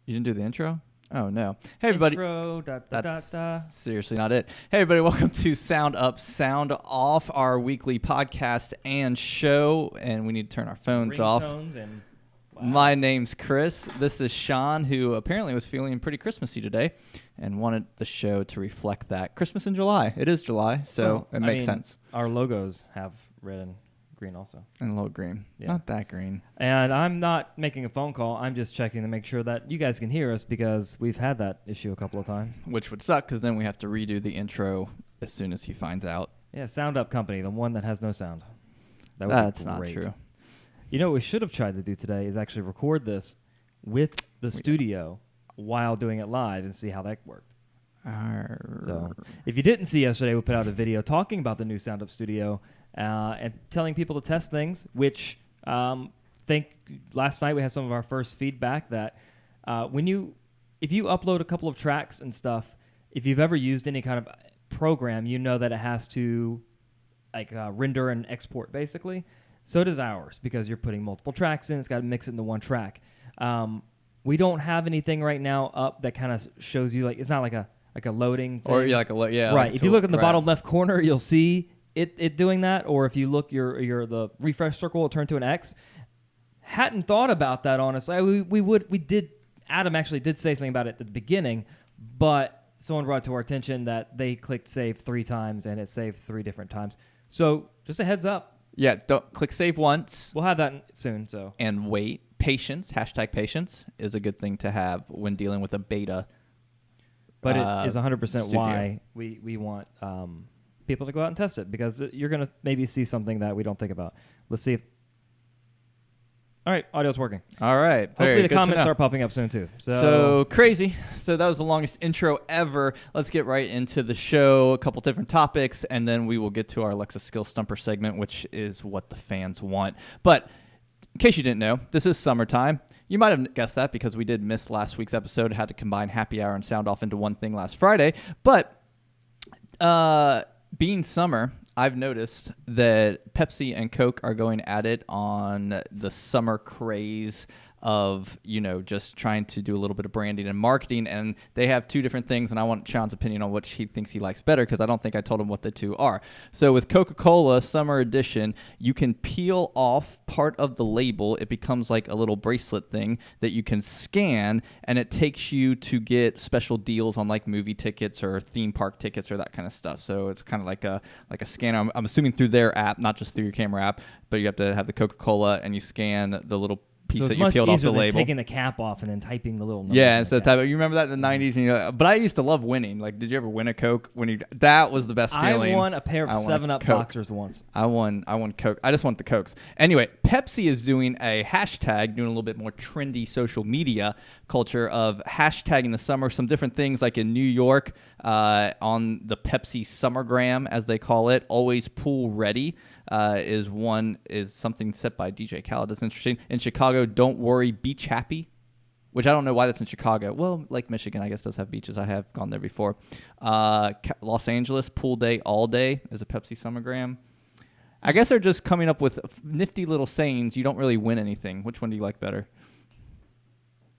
You didn't do the intro? Oh, no. Hey, everybody. Intro, That's seriously not it. Hey, everybody. Welcome to Sound Up, Sound Off, our weekly podcast and show. And we need to turn our phones off. And, wow. My name's Chris. This is Sean, who apparently was feeling pretty Christmassy today and wanted the show to reflect that. Christmas in July. It is July, so it makes sense. Our logos have red and green also. And a little green. Yeah. Not that green. And I'm not making a phone call. I'm just checking to make sure that you guys can hear us because we've had that issue a couple of times. Which would suck because then we have to redo the intro as soon as he finds out. Yeah, SoundUp Company, the one that has no sound. That's not true. You know what we should have tried to do today is actually record this with the studio while doing it live and see how that worked. So if you didn't see yesterday, we put out a video talking about the new SoundUp Studio and telling people to test things, which think last night we had some of our first feedback that if you upload a couple of tracks and stuff, if you've ever used any kind of program, you know that it has to render and export basically. So does ours because you're putting multiple tracks in. It's got to mix it into one track. We don't have anything right now up that kind of shows you it's not like a loading thing. Or right. If you look in the bottom left corner, you'll see it doing that. Or if you look the refresh circle will turn to an X. Hadn't thought about that honestly. Adam actually did say something about it at the beginning, but someone brought to our attention that they clicked save 3 times and it saved 3 different times. So just a heads up. Yeah, don't click save once. We'll have that soon. And wait. Patience, #patience is a good thing to have when dealing with a beta. But it is 100% studio. why we want people to go out and test it because you're going to maybe see something that we don't think about. Let's see if... All right, audio's working. All right. Hopefully the comments are popping up soon too. So crazy. So that was the longest intro ever. Let's get right into the show, a couple different topics, and then we will get to our Alexa Skill Stumper segment, which is what the fans want. But in case you didn't know, this is summertime. You might have guessed that because we did miss last week's episode, had to combine happy hour and sound off into one thing last Friday. But being summer, I've noticed that Pepsi and Coke are going at it on the summer craze of, just trying to do a little bit of branding and marketing. And they have 2 different things, and I want Sean's opinion on which he thinks he likes better because I don't think I told him what the 2 are. So with Coca-Cola Summer Edition, you can peel off part of the label. It becomes like a little bracelet thing that you can scan, and it takes you to get special deals on like movie tickets or theme park tickets or that kind of stuff. So it's kind of like a scanner. I'm assuming through their app, not just through your camera app, but you have to have the Coca-Cola and you scan the little piece that you peeled off the label. Taking the cap off and then typing the little numbers. Yeah, instead of typing. You remember that in the 90s? And but I used to love winning. Like, did you ever win a Coke? That was the best feeling. I won a pair of 7-Up boxers once. I won Coke. I just want the Cokes. Anyway, Pepsi is doing a hashtag, doing a little bit more trendy social media culture of hashtagging the summer. Some different things like in New York on the Pepsi Summergram, as they call it, always pool ready. Is something set by DJ Khaled. That's interesting. In Chicago, don't worry, beach happy, which I don't know why that's in Chicago. Well, Lake Michigan, I guess, does have beaches. I have gone there before. Los Angeles, pool day all day is a Pepsi Summergram. I guess they're just coming up with nifty little sayings. You don't really win anything. Which one do you like better?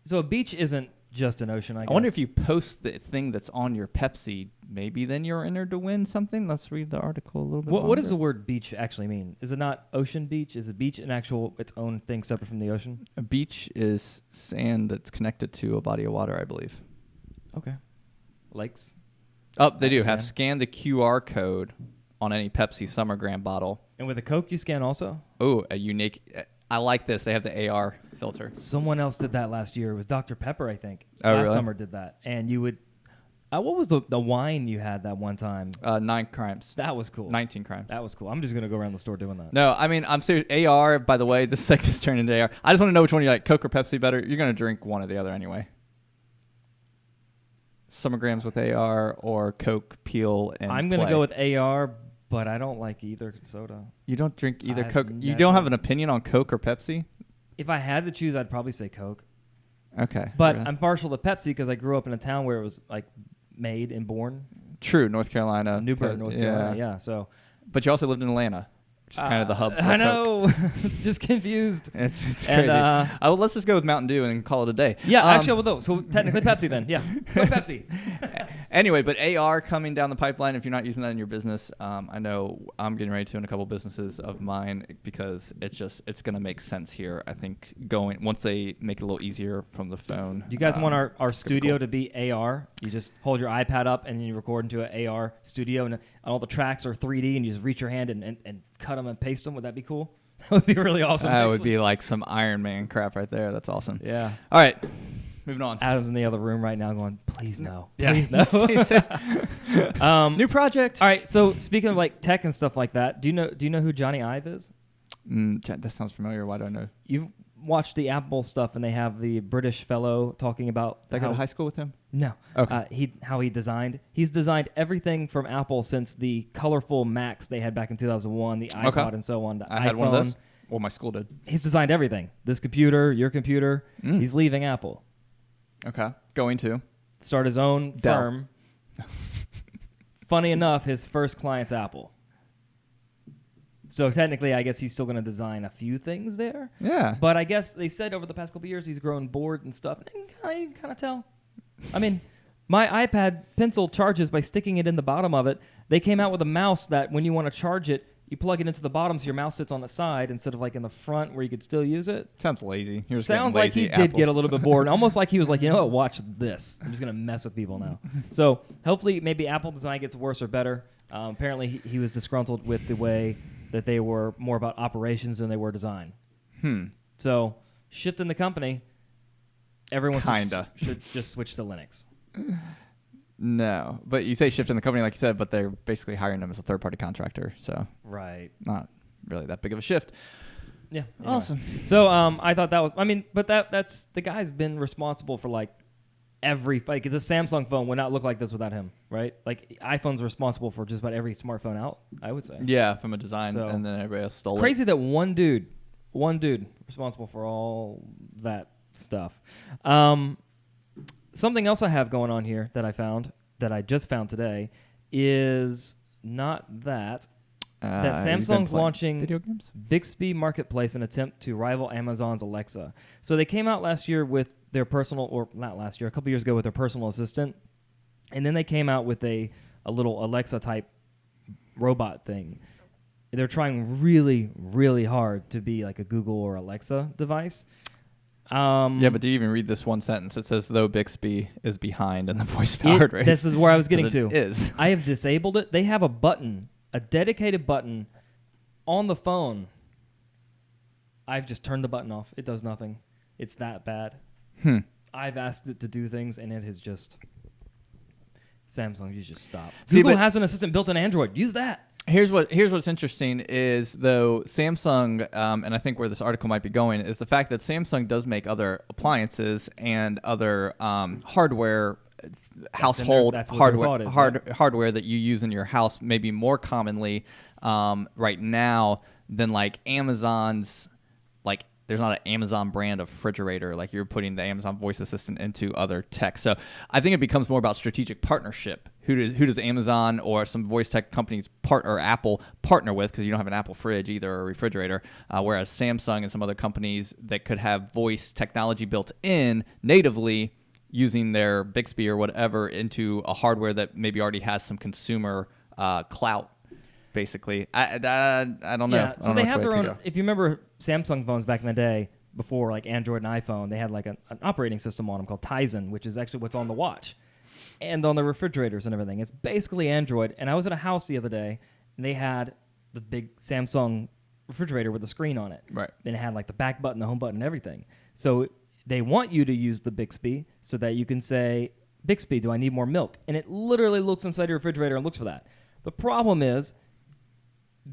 So a beach isn't just an ocean, I guess. I wonder if you post the thing that's on your Pepsi, maybe then you're entered to win something. Let's read the article a little bit. What does the word beach actually mean? Is it not ocean beach? Is a beach its own thing separate from the ocean? A beach is sand that's connected to a body of water, I believe. Okay. Lakes? Oh, they do have scanned the QR code on any Pepsi Summergram bottle. And with a Coke, you scan also? Oh, a unique... I like this. They have the AR filter. Someone else did that last year. It was Dr. Pepper, I think. Oh, last really? summer did that. And you would... what was the wine you had that one time? 9 crimes. That was cool. 19 crimes. That was cool. I'm just going to go around the store doing that. No, I mean, I'm serious. AR, by the way, this segment's turned into AR. I just want to know which one you like, Coke or Pepsi better. You're going to drink one or the other anyway. Summergrams with AR or Coke, peel, and I'm going to go with AR, but I don't like either soda. You don't drink either Coke? You don't have an opinion on Coke or Pepsi? If I had to choose, I'd probably say Coke. Okay. But I'm partial to Pepsi because I grew up in a town where it was made and born. True, North Carolina. Newburgh, North Carolina, yeah. So, but you also lived in Atlanta. which is kind of the hub for I Coke. know. Just confused. It's And, crazy. Let's just go with Mountain Dew and call it a day. Yeah, actually, well, so technically Pepsi then. Yeah, go Pepsi. Anyway, but AR coming down the pipeline, if you're not using that in your business, I know I'm getting ready to in a couple businesses of mine because it's going to make sense here. I think once they make it a little easier from the phone. Do you guys want our studio cool. to be AR? You just hold your iPad up and you record into an AR studio, and all the tracks are 3D, and you just reach your hand and cut them and paste them. Would that be cool? That would be really awesome. That would be like some Iron Man crap right there. That's awesome. Yeah. All right. Moving on. Adam's in the other room right now going, please no. Yeah. Please no. New project. All right. So speaking of like tech and stuff like that, do you know who Johnny Ive is? That sounds familiar. Why do I know? You've watched the Apple stuff, and they have the British fellow talking about. Did I go to high school with him? No. Okay. He's designed everything from Apple since the colorful Macs they had back in 2001, the iPod and so on. I had one of those. Well, my school did. He's designed everything. This computer, your computer. He's leaving Apple. Okay. Going to start his own Dell. firm. Funny enough, his first client's Apple. So technically, I guess he's still going to design a few things there. Yeah. But I guess they said over the past couple of years he's grown bored and stuff. And you can kind of tell. I mean, my iPad pencil charges by sticking it in the bottom of it. They came out with a mouse that when you want to charge it, you plug it into the bottom so your mouse sits on the side instead of like in the front where you could still use it. Sounds lazy. Sounds like he did get a little bit bored. Almost like he was like, you know what, watch this. I'm just going to mess with people now. So hopefully maybe Apple design gets worse or better. Apparently he was disgruntled with the way that they were more about operations than they were design. So shifting the company, everyone should just switch to Linux. No, but you say shift in the company, like you said, but they're basically hiring them as a third-party contractor, so right, not really that big of a shift. Yeah, anyway. Awesome. So I thought that was, but that's the guy's been responsible for like every the Samsung phone would not look like this without him, right? Like iPhone's responsible for just about every smartphone out, I would say. Yeah, from a design, So, and then everybody else stole it. Crazy that one dude responsible for all that stuff. Something else I have going on here that I just found today is not that Samsung's launching video games? Bixby Marketplace in an attempt to rival Amazon's Alexa. So they came out last year with their personal, or not last year, a couple years ago with their personal assistant, and then they came out with a little Alexa type robot thing. They're trying really, really hard to be like a Google or Alexa device. Yeah, but do you even read this one sentence? It says, though Bixby is behind in the voice-powered race. This is where I was getting to. It is. I have disabled it. They have a button, a dedicated button on the phone. I've just turned the button off. It does nothing. It's that bad. I've asked it to do things, and it has just... Samsung, you just stop. Google has an assistant built in Android. Use that. Here's what's interesting is, though, Samsung, and I think where this article might be going, is the fact that Samsung does make other appliances and other hardware, household hardware that you use in your house maybe more commonly right now than like Amazon's, like there's not an Amazon brand of refrigerator like you're putting the Amazon voice assistant into other tech. So I think it becomes more about strategic partnership. Who does Amazon or some voice tech companies or Apple partner with, because you don't have an Apple fridge either or a refrigerator, whereas Samsung and some other companies that could have voice technology built in natively using their Bixby or whatever into a hardware that maybe already has some consumer clout. Basically, I don't know. Yeah, so they have their own. If you remember Samsung phones back in the day, before like Android and iPhone, they had like an operating system on them called Tizen, which is actually what's on the watch and on the refrigerators and everything. It's basically Android. And I was at a house the other day, and they had the big Samsung refrigerator with a screen on it. Right. And it had like the back button, the home button, and everything. So they want you to use the Bixby so that you can say, Bixby, do I need more milk? And it literally looks inside your refrigerator and looks for that. The problem is,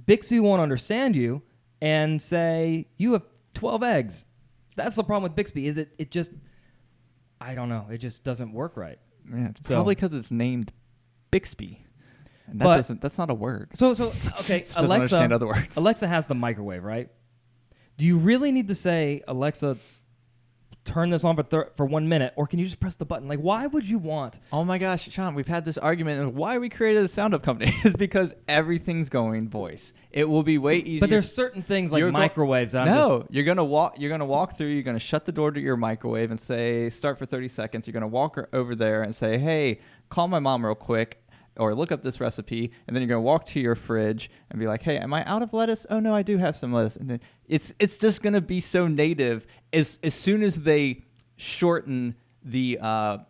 Bixby won't understand you and say, you have 12 eggs. That's the problem with Bixby, is it just, I don't know, it just doesn't work right. Yeah, it's probably because it's named Bixby. And that's not a word. So okay, doesn't understand other words. Alexa has the microwave, right? Do you really need to say, Alexa, turn this on for 1 minute, or can you just press the button? Like, why would you want? Oh my gosh, Sean, we've had this argument of why we created a SoundUp company is because everything's going voice. It will be way easier. But there's certain things like microwaves. You're gonna walk through. You're gonna shut the door to your microwave and say start for 30 seconds. You're gonna walk over there and say, hey, call my mom real quick. Or look up this recipe, and then you're gonna walk to your fridge and be like, "Hey, am I out of lettuce? Oh no, I do have some lettuce." And then it's just gonna be so native. As soon as they shorten the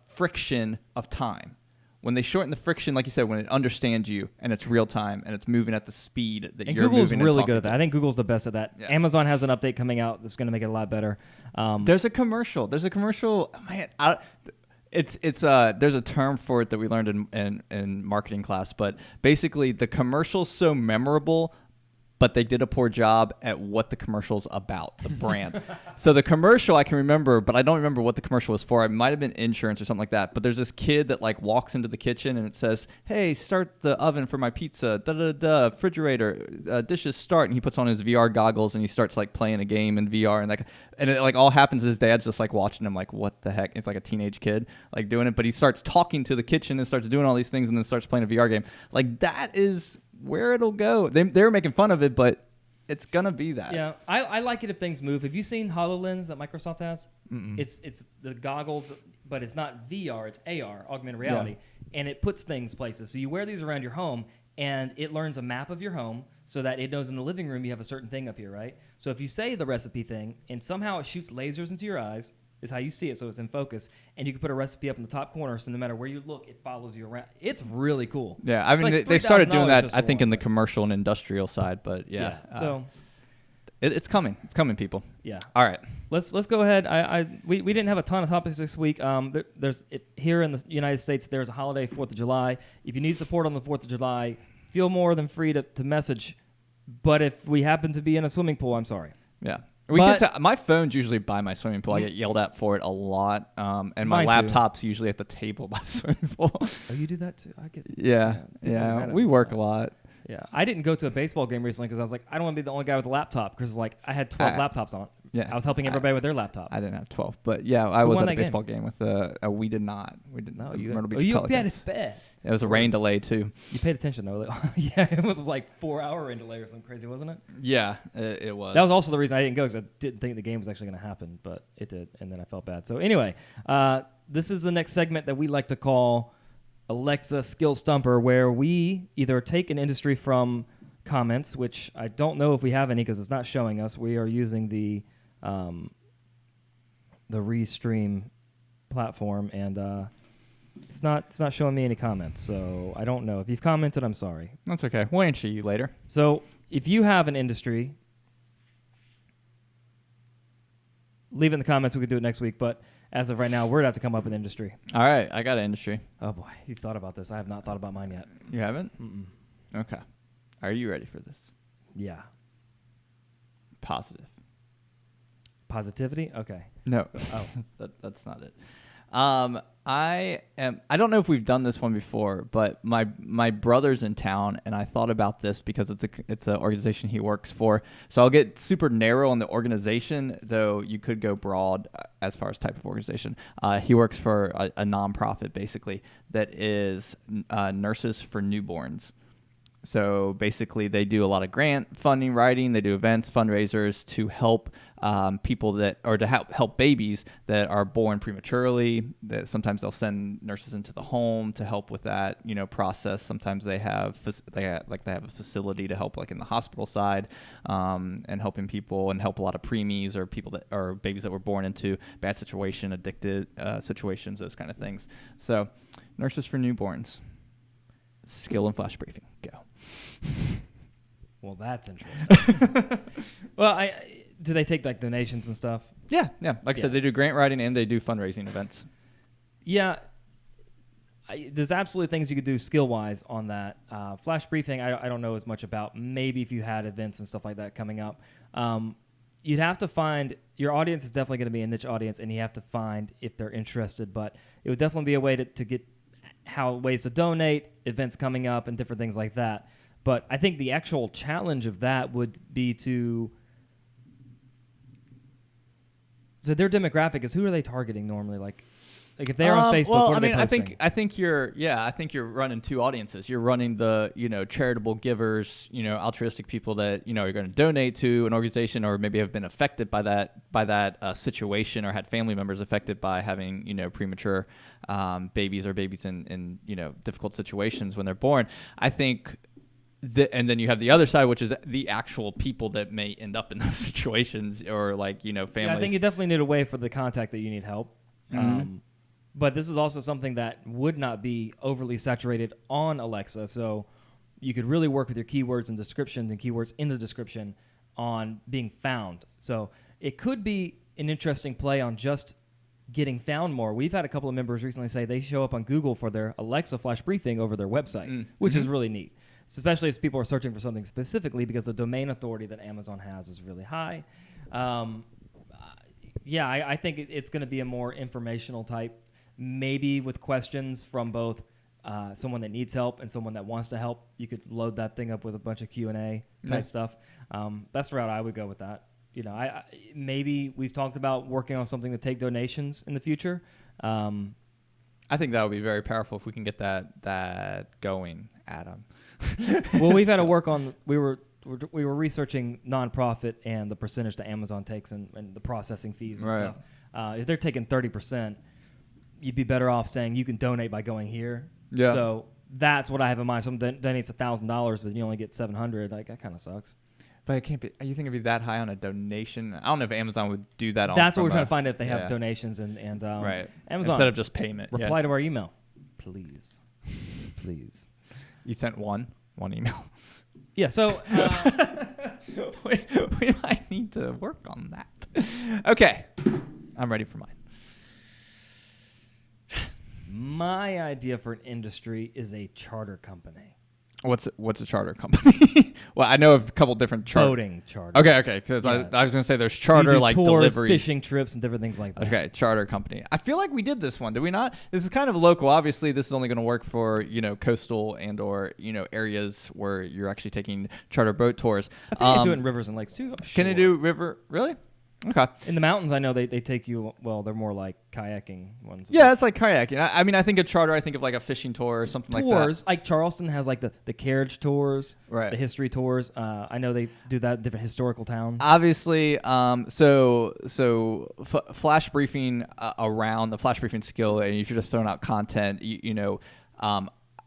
friction of time, when they shorten the friction, like you said, when it understands you and it's real time and it's moving at the speed that you're moving. Google's really good at that. I think Google's the best at that. Yeah. Amazon has an update coming out that's gonna make it a lot better. There's a commercial. Man, there's a term for it that we learned in marketing class, but basically the commercial's so memorable, but they did a poor job at what the commercial's about, the brand. So the commercial I can remember, but I don't remember what the commercial was for. It might have been insurance or something like that. But there's this kid that like walks into the kitchen and it says, "Hey, start the oven for my pizza. Da da da. Refrigerator. Dishes start." And he puts on his VR goggles and he starts like playing a game in VR and it like all happens. His dad's just like watching him like, what the heck? It's like a teenage kid like doing it, but he starts talking to the kitchen and starts doing all these things and then starts playing a VR game. Like that is where it'll go. They're making fun of it, but it's gonna be that. Yeah, I like it if things move. Have you seen HoloLens that Microsoft has? Mm-mm. It's the goggles, but it's not VR. It's AR, augmented reality, and it puts things places. So you wear these around your home, and it learns a map of your home so that it knows in the living room you have a certain thing up here, right? So if you say the recipe thing, and somehow it shoots lasers into your eyes, is how you see it, so it's in focus, and you can put a recipe up in the top corner, so no matter where you look, it follows you around. It's really cool. Yeah, I mean, like they started doing that, I think, one, in the commercial and industrial side, but yeah. So it's coming. It's coming, people. Yeah. All right. Let's go ahead. We didn't have a ton of topics this week. Here in the United States, there's a holiday, 4th of July. If you need support on the 4th of July, feel more than free to message. But if we happen to be in a swimming pool, I'm sorry. Yeah. My phone's usually by my swimming pool. I get yelled at for it a lot. And my laptop's usually at the table by the swimming pool. Oh, you do that too? I get. Yeah. We work a lot. Yeah. I didn't go to a baseball game recently because I was like, I don't want to be the only guy with a laptop because like I had 12 laptops on. Yeah. I was helping everybody with their laptop. I didn't have 12, but yeah, I was at a baseball game with we did not. We did not. You Myrtle Beach Pelicans. It's bad. It was a rain delay too. You paid attention though. Yeah, it was like 4-hour rain delay or something crazy, wasn't it? Yeah, it was. That was also the reason I didn't go because I didn't think the game was actually going to happen, but it did, and then I felt bad. So anyway, this is the next segment that we like to call Alexa Skill Stumper, where we either take an industry from comments, which I don't know if we have any because it's not showing us. We are using the Restream platform, and it's not showing me any comments, so I don't know. If you've commented, I'm sorry. That's okay. We'll answer you later. So if you have an industry, leave it in the comments. We could do it next week, but as of right now, we're going to have to come up with an industry. All right, I got an industry. Oh boy, you've thought about this. I have not thought about mine yet. You haven't? Mm-mm. Okay. Are you ready for this? Yeah. Positive. Positivity? Okay. No. Oh, that's not it. I don't know if we've done this one before, but my brother's in town, and I thought about this because it's an organization he works for. So I'll get super narrow on the organization, though you could go broad as far as type of organization. He works for a nonprofit, basically, that is Nurses for Newborns. So basically, they do a lot of grant funding writing. They do events, fundraisers to help people to help babies that are born prematurely. That sometimes they'll send nurses into the home to help with that, process. Sometimes they have a facility to help, like in the hospital side, and helping people and help a lot of preemies or people that are babies that were born into bad situation, addicted situations, those kind of things. So, Nurses for Newborns. Skill and flash briefing. Go. Well, that's interesting. Well, do they take like donations and stuff? Yeah. Like I said, they do grant writing and they do fundraising events. Yeah. There's absolutely things you could do skill-wise on that. Flash briefing, I don't know as much about. Maybe if you had events and stuff like that coming up. You'd have to find, your audience is definitely going to be a niche audience, and you have to find if they're interested. But it would definitely be a way to get ways to donate, events coming up, and different things like that. But I think the actual challenge of that would be to So their demographic is, who are they targeting normally? Like if they're on Facebook, what are they posting? I think you're running two audiences. You're running the, charitable givers, altruistic people that, are going to donate to an organization or maybe have been affected by that situation or had family members affected by having, premature babies or babies in difficult situations when they're born. I think and then you have the other side, which is the actual people that may end up in those situations or families. Yeah, I think you definitely need a way for the contact that you need help. Mm-hmm. But this is also something that would not be overly saturated on Alexa. So you could really work with your keywords and descriptions and keywords in the description on being found. So it could be an interesting play on just getting found more. We've had a couple of members recently say they show up on Google for their Alexa flash briefing over their website, which is really neat, especially as people are searching for something specifically because the domain authority that Amazon has is really high. I think it's going to be a more informational type, maybe with questions from both someone that needs help and someone that wants to help. You could load that thing up with a bunch of Q&A type stuff. That's the route I would go with that. Maybe we've talked about working on something to take donations in the future. I think that would be very powerful if we can get that going, Adam. Well, we've had to work on. We were researching nonprofit and the percentage that Amazon takes and the processing fees and stuff. If they're taking 30%, you'd be better off saying you can donate by going here. Yeah. So that's what I have in mind. Someone donates $1,000, but you only get $700. Like, that kind of sucks. But it can't be. You think it'd be that high on a donation? I don't know if Amazon would do that. That's what we're trying to find out, if they have donations and right. Amazon instead of just payment. Reply to our email, please. You sent one email. Yeah. So we might need to work on that. Okay, I'm ready for mine. My idea for an industry is a charter company. What's a charter company? Well, I know of a couple different boating charter. Okay. Because I was going to say there's charter, so like tours, deliveries, fishing trips, and different things like that. Okay, charter company. I feel like we did this one, did we not? This is kind of local. Obviously, this is only going to work for coastal and or areas where you're actually taking charter boat tours. I think they do it in rivers and lakes too. Can they do river? Really? Okay. In the mountains, I know they take you. Well, they're more like kayaking ones. Yeah, it's like kayaking. I mean, I think of charter. I think of like a fishing tour or something like that. Tours, like Charleston has like the carriage tours, right? The history tours. I know they do that in different historical towns. Obviously, flash briefing around the flash briefing skill, and if you're just throwing out content,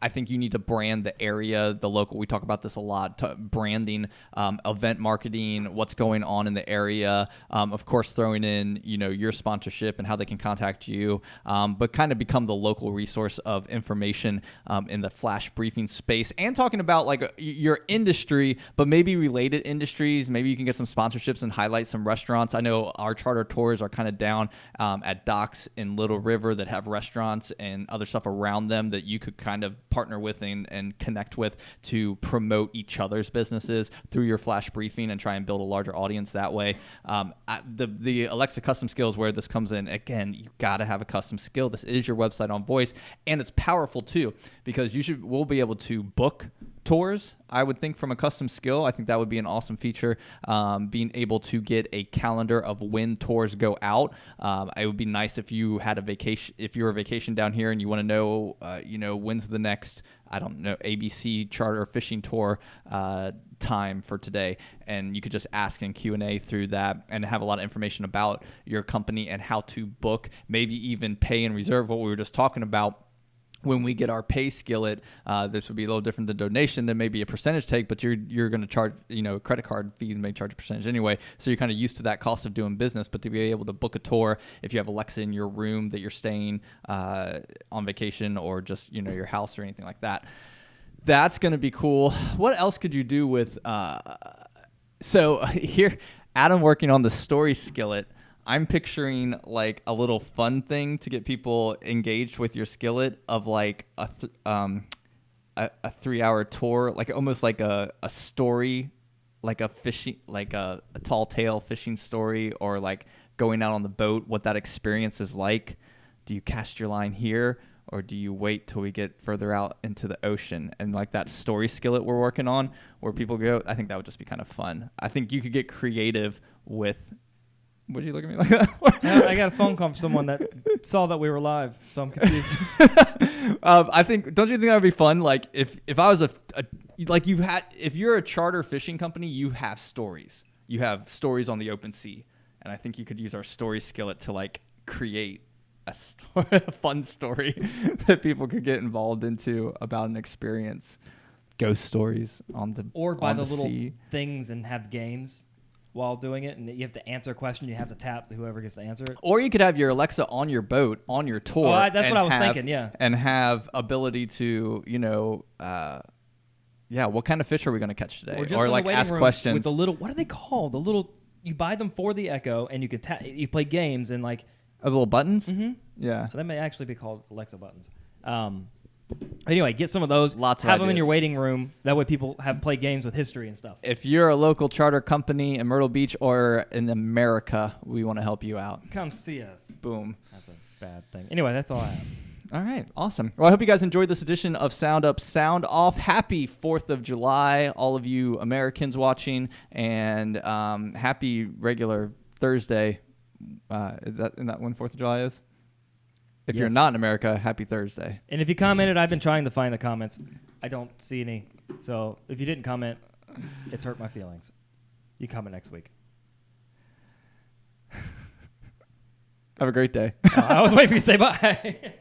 I think you need to brand the area, the local. We talk about this a lot, branding, event marketing, what's going on in the area. Of course, throwing in, your sponsorship and how they can contact you, but kind of become the local resource of information in the flash briefing space, and talking about like your industry, but maybe related industries. Maybe you can get some sponsorships and highlight some restaurants. I know our charter tours are kind of down at docks in Little River that have restaurants and other stuff around them that you could kind of partner with and connect with to promote each other's businesses through your flash briefing and try and build a larger audience that way. The Alexa custom skill is where this comes in. Again, you got to have a custom skill. This is your website on voice, and it's powerful too because we'll be able to book tours, I would think, from a custom skill. I think that would be an awesome feature, being able to get a calendar of when tours go out. It would be nice if you had a vacation, if you're a vacation down here and you want to know, when's the next, I don't know, ABC charter fishing tour time for today, and you could just ask in Q&A through that and have a lot of information about your company and how to book, maybe even pay and reserve, what we were just talking about. When we get our pay skillet, this would be a little different than donation. There may be a percentage take, but you're going to charge, credit card fees may charge a percentage anyway. So you're kind of used to that cost of doing business. But to be able to book a tour, if you have Alexa in your room that you're staying on vacation, or just your house or anything like that, that's going to be cool. What else could you do with? So here, Adam working on the story skillet. I'm picturing like a little fun thing to get people engaged with your skillet of like a 3-hour tour, like almost like a story, like a fishing, like a tall tale fishing story, or like going out on the boat, what that experience is like. Do you cast your line here, or do you wait till we get further out into the ocean? And like that story skillet we're working on, where people go, I think that would just be kind of fun. I think you could get creative with What did you look at me like that for? I got a phone call from someone that saw that we were live, so I'm confused. I think. Don't you think that would be fun? Like if I was if you're a charter fishing company, you have stories. You have stories on the open sea, and I think you could use our story skillet to like create a fun story that people could get involved into about an experience. Ghost stories on the or buy on the the little sea. things and have games while doing it, and you have to answer a question. You have to tap whoever gets to answer it. Or you could have your Alexa on your boat on your tour. Oh, that's what I was thinking. Yeah, and have ability to what kind of fish are we going to catch today? Or just like waiting ask room questions with the little. What are they called? The little. You buy them for the Echo, and you can you play games and like. The little buttons. Mm-hmm. Yeah, that may actually be called Alexa buttons. Anyway, get some of those. Lots of have them in ideas. your waiting room. That way, people play games with history and stuff. If you're a local charter company in Myrtle Beach or in America, we want to help you out. Come see us. Boom. That's a bad thing. Anyway, that's all I have. All right, awesome. Well, I hope you guys enjoyed this edition of Sound Up, Sound Off. Happy 4th of July, all of you Americans watching, and happy regular Thursday. Isn't that when 4th of July is? If you're not in America, happy Thursday. And if you commented, I've been trying to find the comments. I don't see any. So if you didn't comment, it's hurt my feelings. You comment next week. Have a great day. I was waiting for you to say bye.